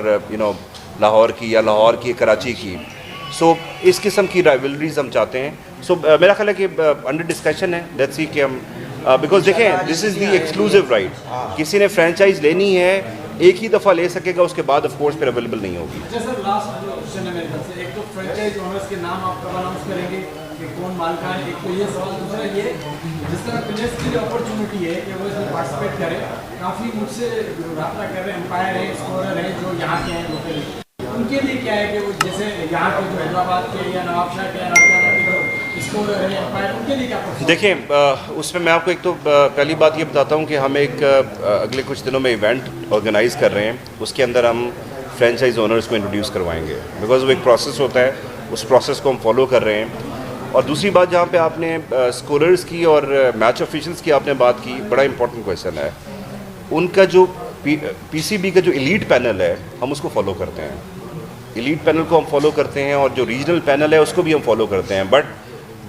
लाहौर की, या लाहौर की कराची की। सो इस किस्म की राइवलरीज हम चाहते हैं। सो मेरा ख्याल है कि अंडर डिस्कशन है, लेट्स सी कि हम बिकॉज देखें this is the exclusive right. किसी ने फ्रेंचाइज लेनी है एक ही दफ़ा ले सकेगा, उसके बाद ऑफ कोर्स फिर अवेलेबल नहीं होगी। अच्छा सर, लास्ट क्वेश्चन है मेरे तरफ से। एक तो फ्रेंचाइज ओनर्स के नाम आप कब अनाउंस करेंगे कि कौन मालिकान, एक तो ये सवाल। दूसरा ये जिस तरह प्लेयर्स के लिए अपॉर्चुनिटी है कि वो इसमें पार्टिसिपेट करें, काफ़ी मुझसे रब्ता कर रहे हैं, एम्पायर हैं, स्कोरर हैं जो यहाँ के हैं लोकल, उनके लिए क्या है कि वो जैसे यहाँ के जो हैदराबाद के या नवाबशाह के या लड़काना के जो स्कोरर हैं, एम्पायर, उनके लिए क्या? देखें उसमें मैं आपको एक तो पहली बात ये बताता हूँ कि हम एक अगले कुछ दिनों में इवेंट ऑर्गेनाइज़ कर रहे हैं। उसके अंदर हम फ्रेंचाइज ओनर्स को इंट्रोड्यूस करवाएंगे, बिकॉज वो एक प्रोसेस होता है, उस प्रोसेस को हम फॉलो कर रहे हैं। और दूसरी बात जहाँ पे आपने स्कोरर्स की और मैच ऑफिशियल्स की आपने बात की, बड़ा इंपॉर्टेंट क्वेश्चन है। उनका जो PCB का जो एलीट पैनल है हम उसको फॉलो करते हैं, एलीट पैनल को हम फॉलो करते हैं, और जो रीजनल पैनल है उसको भी हम फॉलो करते हैं। बट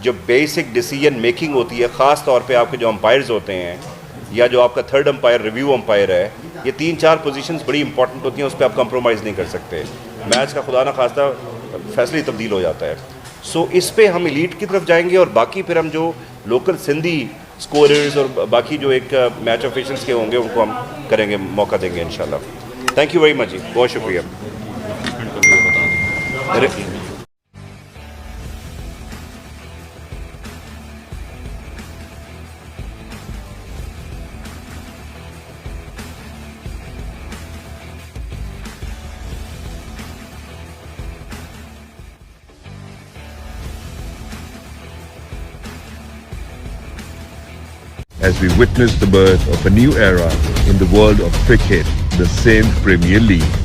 जो बेसिक डिसीजन मेकिंग होती है, ख़ास तौर पे आपके जो अंपायर्स होते हैं या जो आपका थर्ड अंपायर, रिव्यू अंपायर है, ये 3-4 पोजीशंस बड़ी इंपॉर्टेंट होती हैं, उस पर आप कंप्रोमाइज़ नहीं कर सकते। मैच का खुदा ना खास्ता फैसला ही तब्दील हो जाता है। सो इस पे हम एलीट की तरफ जाएंगे, और बाकी फिर हम जो लोकल सिंधी स्कोरर्स और बाकी जो एक मैच ऑफिशियल्स के होंगे उनको हम करेंगे, मौका देंगे इंशाल्लाह। थैंक यू वेरी मच जी, बहुत शुक्रिया। As we witness the birth of a new era in the world of cricket, the Sindh Premier League.